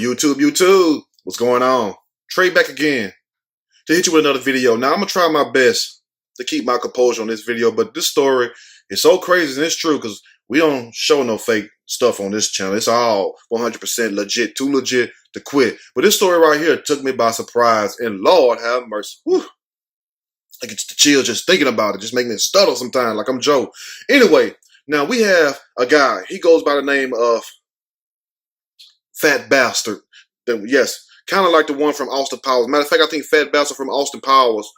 YouTube, what's going on? Trey back again to hit you with another video. Now, I'm going to try my best to keep my composure on this video, but this story is so crazy and it's true because we don't show no fake stuff on this channel. It's all 100% legit, too legit to quit. But this story right here took me by surprise, and Lord have mercy. Whew. I get the chill just thinking about it. Just make me stutter sometimes like I'm Joe. Anyway, now we have a guy. He goes by the name of Fat Bastard. Yes, kind of like the one from Austin Powers. Matter of fact, I think Fat Bastard from Austin Powers,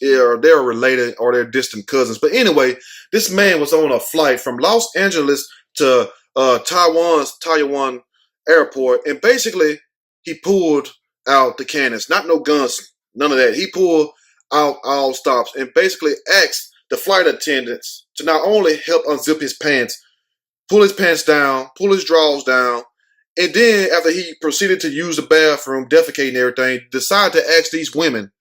they're related or they're distant cousins. But anyway, this man was on a flight from Los Angeles to Taiwan airport, and basically he pulled out the cannons. Not no guns, none of that. He pulled out all stops and basically asked the flight attendants to not only help unzip his pants, pull his pants down, pull his drawers down, and then after he proceeded to use the bathroom, defecate and everything, decided to ask these women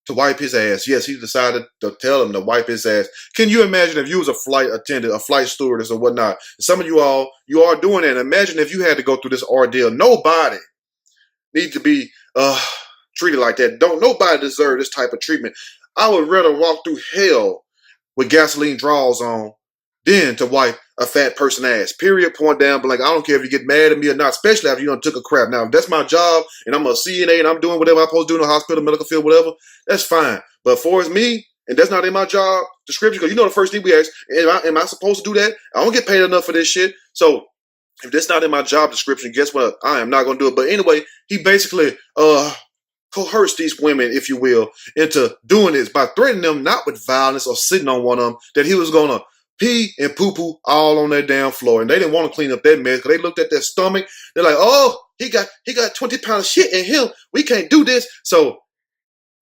to wipe his ass. Yes, he decided to tell them to wipe his ass. Can you imagine if you was a flight attendant, a flight stewardess or whatnot? Some of you are doing that. Imagine if you had to go through this ordeal. Nobody needs to be treated like that. Nobody deserve this type of treatment. I would rather walk through hell with gasoline drawers on than to wipe a fat person ass. Period, point down blank. I don't care if you get mad at me or not, especially after you done took a crap. Now, if that's my job and I'm a CNA and I'm doing whatever I'm supposed to do in the hospital, medical field, whatever, that's fine. But for it's me, and that's not in my job description, because you know the first thing we ask, am I supposed to do that? I don't get paid enough for this shit. So if that's not in my job description, guess what? I am not going to do it. But anyway, he basically coerced these women, if you will, into doing this by threatening them, not with violence or sitting on one of them, that he was going to pee and poo-poo all on their damn floor. And they didn't want to clean up that mess because they looked at their stomach. They're like, oh, he got 20 pounds of shit in him. We can't do this. So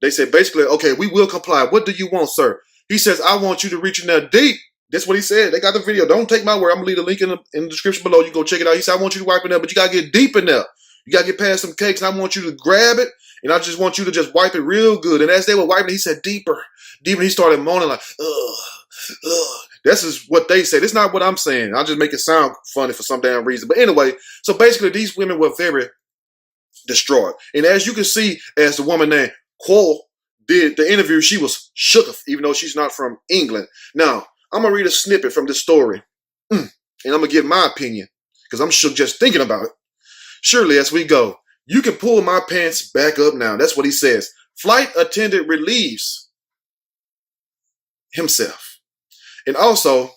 they said, basically, okay, we will comply. What do you want, sir? He says, I want you to reach in there deep. That's what he said. They got the video. Don't take my word. I'm going to leave the link in the description below. You go check it out. He said, I want you to wipe in there, but you got to get deep in there. You got to get past some cakes, and I want you to grab it, and I just want you to just wipe it real good. And as they were wiping, he said, deeper, deeper. He started moaning like, ugh, ugh. This is what they said. It's not what I'm saying. I just make it sound funny for some damn reason. But anyway, so basically these women were very distraught. And as you can see, as the woman named Quo did the interview, she was shook, even though she's not from England. Now, I'm going to read a snippet from this story. And I'm going to give my opinion, because I'm shook just thinking about it. Surely, as we go, you can pull my pants back up now. That's what he says. Flight attendant relieves himself. And also,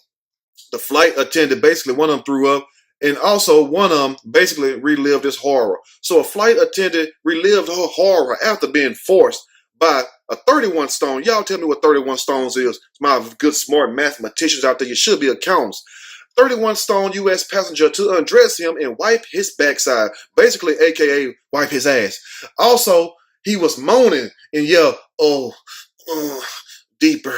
the flight attendant, basically one of them threw up, and also one of them basically relived this horror. So a flight attendant relived her horror after being forced by a 31 stone. Y'all tell me what 31 stones is. It's my good, smart mathematicians out there. You should be accountants. 31 stone U.S. passenger to undress him and wipe his backside. Basically, a.k.a. wipe his ass. Also, he was moaning and yelled, oh, deeper.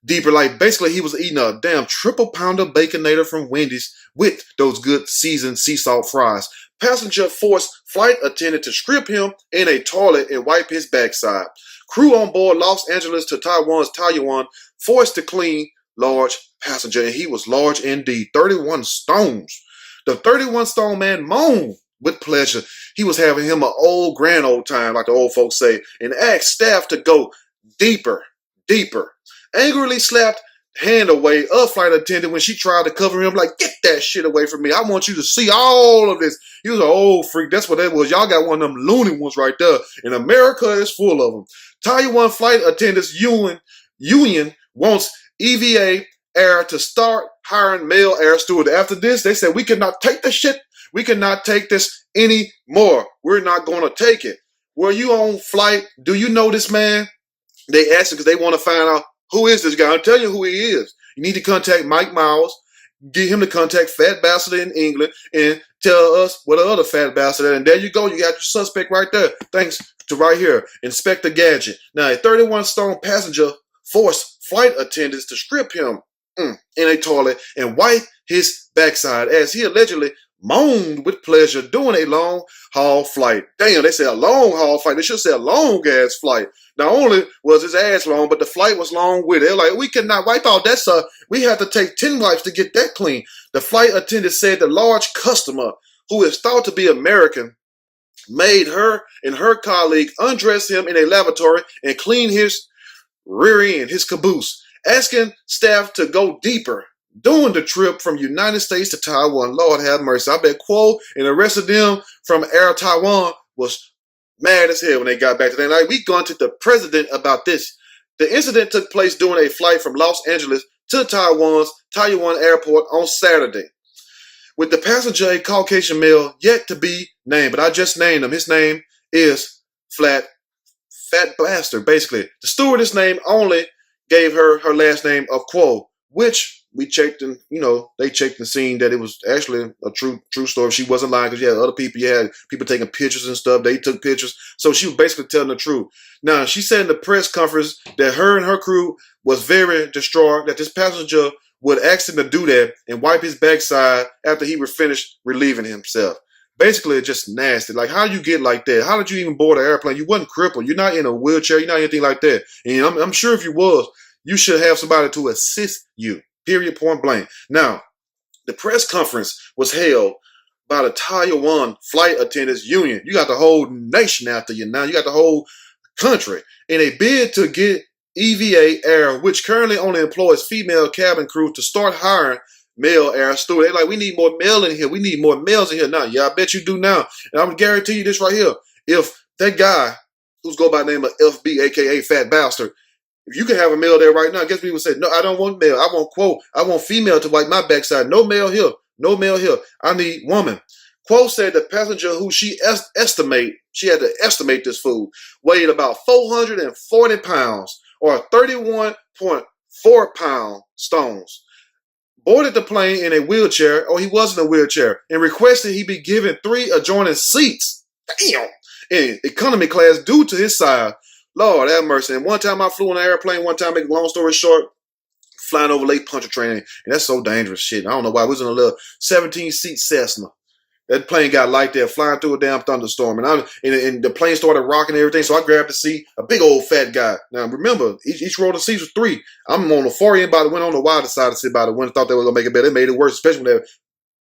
Deeper, like basically he was eating a damn triple pounder baconator from Wendy's with those good seasoned sea salt fries. Passenger forced flight attendant to strip him in a toilet and wipe his backside. Crew on board Los Angeles to Taiwan forced to clean large passenger, and he was large indeed, 31 stones. The 31 stone man moaned with pleasure. He was having him an old grand old time, like the old folks say, and asked staff to go deeper, deeper. Angrily slapped hand away a flight attendant when she tried to cover him, like, get that shit away from me. I want you to see all of this. He was an old freak. That's what that was. Y'all got one of them loony ones right there. And America is full of them. Taiwan Flight Attendants Union wants EVA Air to start hiring male air stewards. After this, they said, we cannot take this shit. We cannot take this anymore. We're not going to take it. Were you on flight? Do you know this man? They asked because they want to find out, who is this guy? I'll tell you who he is. You need to contact Mike Miles, get him to contact Fat Bastard in England, and tell us what the other Fat Bastard. And there you go. You got your suspect right there. Thanks to right here, Inspector Gadget. Now, a 31 stone passenger forced flight attendants to strip him in a toilet and wipe his backside as he allegedly moaned with pleasure doing a long haul flight. Damn, they say a long haul flight. They should say a long ass flight. Not only was his ass long, but the flight was long with it. They're like, we cannot wipe out that stuff. We have to take 10 wipes to get that clean. The flight attendant said the large customer who is thought to be American, made her and her colleague undress him in a lavatory and clean his rear end, his caboose, asking staff to go deeper during the trip from United States to Taiwan. Lord have mercy. I bet Quo and the rest of them from Air Taiwan was mad as hell when they got back to them. Like, we gone to the president about this. The incident took place during a flight from Los Angeles to Taiwan's Taiyuan airport on Saturday, with the passenger a Caucasian male yet to be named. But I just named him. His name is Fat Bastard, basically. The stewardess name only gave her her last name of Quo, which we checked and, they checked and seen that it was actually a true story. She wasn't lying because you had other people. You had people taking pictures and stuff. They took pictures. So she was basically telling the truth. Now, she said in the press conference that her and her crew was very distraught that this passenger would ask him to do that and wipe his backside after he was finished relieving himself. Basically, just nasty. Like, how you get like that? How did you even board an airplane? You wasn't crippled. You're not in a wheelchair. You're not anything like that. And I'm sure if you was, you should have somebody to assist you. Period, point blank. Now, the press conference was held by the Taiwan Flight Attendants Union. You got the whole nation after you now. You got the whole country in a bid to get EVA Air, which currently only employs female cabin crew, to start hiring male air steward. They're like, we need more male in here. We need more males in here now. Yeah, I bet you do now. And I'm going to guarantee you this right here. If that guy who's go by the name of FB, a.k.a. Fat Bastard, if you can have a male there right now, guess people say, no, I don't want male. I want Quo. I want female to wipe my backside. No male here. No male here. I need woman. Quo said the passenger who she had to estimate this food, weighed about 440 pounds or 31.4 pound stones, boarded the plane in a wheelchair, or he was in a wheelchair, and requested he be given 3 adjoining seats. Damn. In economy class due to his size. Lord have mercy. And one time I flew on an airplane, make a long story short, flying over Lake Pontchartrain, and that's so dangerous shit. I don't know why. We was in a little 17-seat Cessna. That plane got like that, flying through a damn thunderstorm. And the plane started rocking and everything, so I grabbed the seat, a big old fat guy. Now, remember, each row of the seats was 3. I'm on the far end by the window, on the wider side to sit by the window. Thought they were going to make it better. They made it worse, especially when that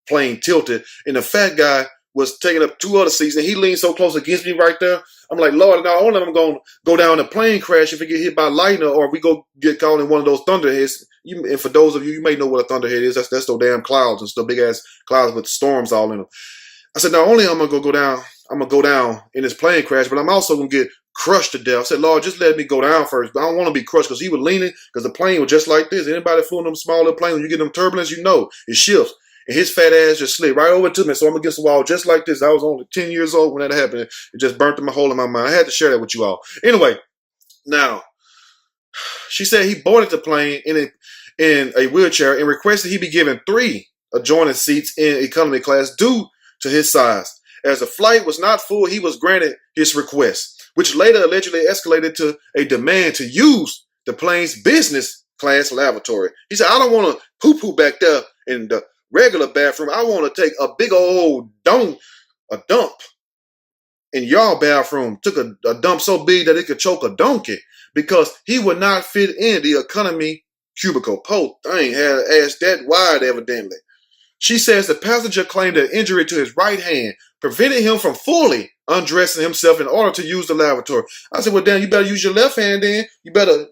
plane tilted. And the fat guy was taking up 2 other seats, and he leaned so close against me right there. I'm like, Lord, not only am I going to go down in a plane crash if we get hit by lightning, or if we go get caught in one of those thunderheads. And for those of you, you may know what a thunderhead is. That's those damn clouds and stuff, big ass clouds with storms all in them. I said, not only am I going to go down in this plane crash, but I'm also going to get crushed to death. I said, Lord, just let me go down first. But I don't want to be crushed, because he was leaning, because the plane was just like this. Anybody flew in them smaller planes, when you get them turbulence, you know, it shifts. And his fat ass just slid right over to me. So I'm against the wall just like this. I was only 10 years old when that happened. It just burnt a hole in my mind. I had to share that with you all. Anyway, now, she said he boarded the plane in a wheelchair and requested he be given 3 adjoining seats in economy class due to his size. As the flight was not full, he was granted his request, which later allegedly escalated to a demand to use the plane's business class lavatory. He said, I don't want to poo-poo back there in the regular bathroom. I want to take a big old dump in y'all bathroom. Took a dump so big that it could choke a donkey, because he would not fit in the economy cubicle. Po thing had ass that wide, evidently. She says the passenger claimed an injury to his right hand prevented him from fully undressing himself in order to use the lavatory. I said, well, damn, you better use your left hand then. You better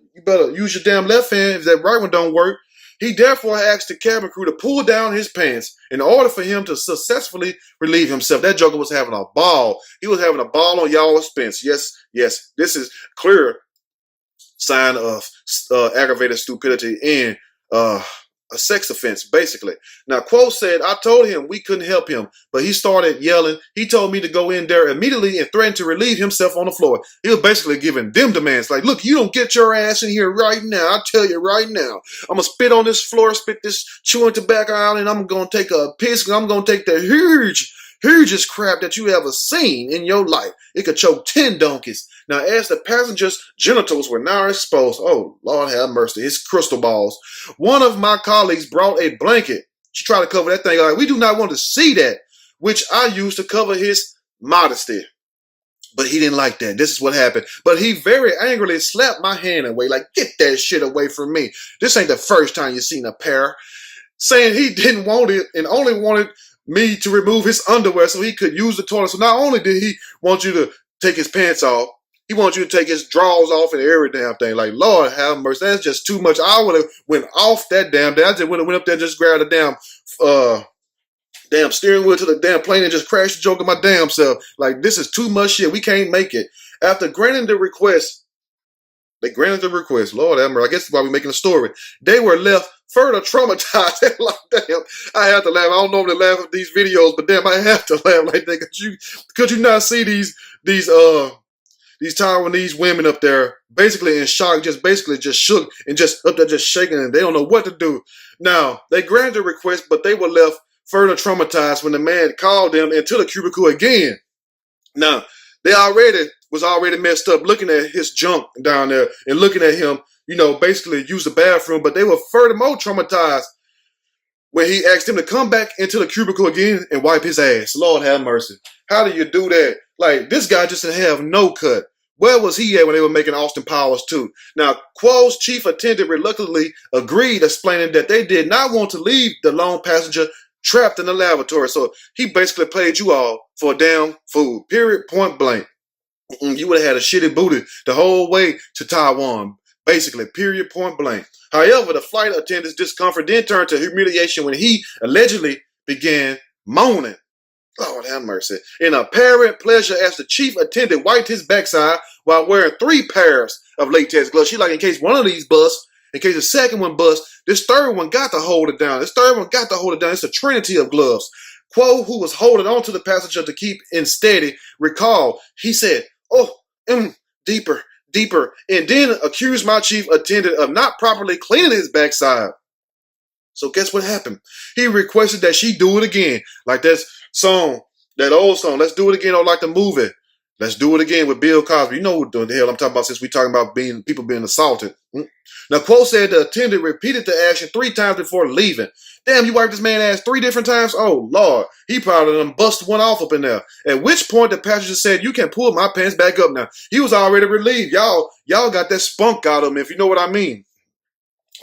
use your damn left hand if that right one don't work. He therefore asked the cabin crew to pull down his pants in order for him to successfully relieve himself. That joker was having a ball. He was having a ball on y'all expense. Yes. This is clear sign of aggravated stupidity and a sex offense, basically. Now, Quo said, I told him we couldn't help him, but he started yelling. He told me to go in there immediately and threatened to relieve himself on the floor. He was basically giving them demands like, look, you don't get your ass in here right now. I tell you right now, I'm going to spit on this floor, spit this chewing tobacco out, and I'm going to take a piss, and I'm going to take the hugest crap that you ever seen in your life. It could choke 10 donkeys. Now, as the passenger's genitals were now exposed, oh, Lord have mercy, his crystal balls, one of my colleagues brought a blanket. She tried to cover that thing. Like, we do not want to see that, which I used to cover his modesty. But he didn't like that. This is what happened. But he very angrily slapped my hand away, like, get that shit away from me. This ain't the first time you've seen a pair. Saying he didn't want it and only wanted me to remove his underwear so he could use the toilet. So not only did he want you to take his pants off, he wants you to take his drawers off and every damn thing. Like, Lord have mercy, that's just too much. I would have went off that damn day. I just would have went up there and just grabbed a damn steering wheel to the damn plane and just crashed the joke of my damn self. Like, this is too much shit. We can't make it. After granting the request, they granted the request. Lord have mercy. I guess that's why we're making a story. They were left further traumatized. Like, damn, I have to laugh. I don't normally laugh at these videos, but damn, I have to laugh like that. Could you not see these Taiwanese women up there basically in shock, just shook and just up there just shaking, and they don't know what to do. Now, they granted the request, but they were left further traumatized when the man called them into the cubicle again. Now, they was already messed up looking at his junk down there and looking at him, basically use the bathroom, but they were furthermore traumatized when he asked him to come back into the cubicle again and wipe his ass. Lord have mercy. How do you do that? Like, this guy just didn't have no cut. Where was he at when they were making Austin Powers 2? Now, Quo's chief attendant reluctantly agreed, explaining that they did not want to leave the lone passenger trapped in the lavatory. So he basically paid you all for damn food. Period. Point blank. You would have had a shitty booty the whole way to Taiwan. Basically. Period. Point blank. However, the flight attendant's discomfort then turned to humiliation when he allegedly began moaning. Lord have mercy. In apparent pleasure as the chief attendant wiped his backside while wearing 3 pairs of latex gloves. She like, in case one of these busts, in case the second one busts, this third one got to hold it down. It's a trinity of gloves. Quo, who was holding on to the passenger to keep in steady, recalled, he said, deeper, and then accused my chief attendant of not properly cleaning his backside. So guess what happened? He requested that she do it again. Like that old song, Let's Do It Again, or like the movie, Let's Do It Again with Bill Cosby. You know what the hell I'm talking about since we're talking about people being assaulted. Now, Quo said the attendant repeated the action 3 times before leaving. Damn, you wiped this man's ass 3 different times? Oh, Lord. He probably done busted one off up in there. At which point the passenger said, you can pull my pants back up now. He was already relieved. Y'all got that spunk out of him, if you know what I mean.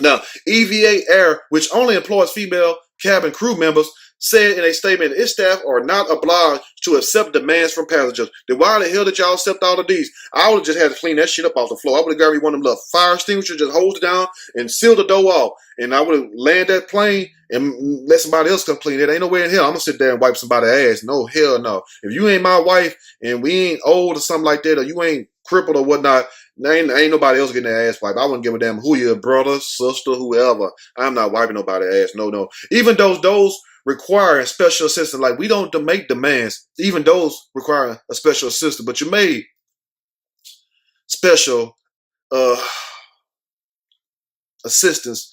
Now, EVA Air, which only employs female cabin crew members, said in a statement, its staff are not obliged to accept demands from passengers. Then why the hell did y'all accept all of these? I would have just had to clean that shit up off the floor. I would have got me one of them little fire extinguishers, just hold it down and seal the door off. And I would have landed that plane and let somebody else come clean it. Ain't no way in hell I'm going to sit there and wipe somebody's ass. No, hell no. If you ain't my wife and we ain't old or something like that, or you ain't crippled or whatnot, ain't nobody else getting their ass wiped. I wouldn't give a damn who your brother, sister, whoever. I'm not wiping nobody's ass. No. Even those requiring special assistance, like we don't make demands, even those requiring a special assistant, but you made special assistance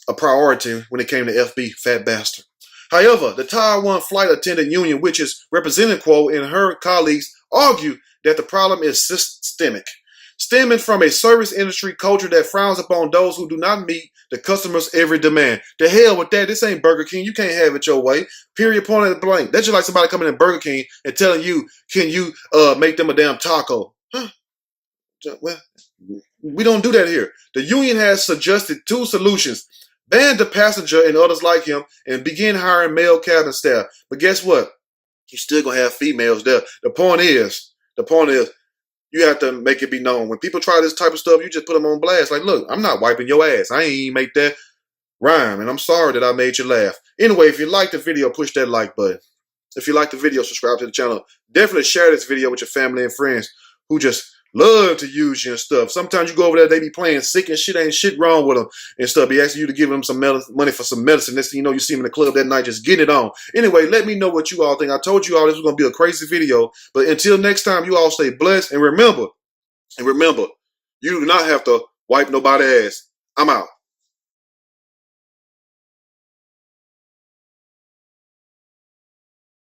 a priority when it came to FB, fat bastard. However, the Taiwan Flight Attendant Union, which is representing Quo and her colleagues, argue that the problem is systemic, stemming from a service industry culture that frowns upon those who do not meet the customer's every demand. The hell with that. This ain't Burger King. You can't have it your way. Period, point blank. That's just like somebody coming in Burger King and telling you, can you make them a damn taco? Huh? Well, we don't do that here. The union has suggested 2 solutions. Ban the passenger and others like him and begin hiring male cabin staff. But guess what? You're still going to have females there. The point is, you have to make it be known. When people try this type of stuff, you just put them on blast. Like, look, I'm not wiping your ass. I ain't even make that rhyme. And I'm sorry that I made you laugh. Anyway, if you like the video, push that like button. If you like the video, subscribe to the channel. Definitely share this video with your family and friends who just love to use you and stuff. Sometimes you go over there, they be playing sick and shit, ain't shit wrong with them and stuff. Be asking you to give them some money for some medicine. Next thing you know, you see them in the club that night just getting it on. Anyway, let me know what you all think. I told you all this was going to be a crazy video. But until next time, you all stay blessed. And remember, you do not have to wipe nobody's ass. I'm out.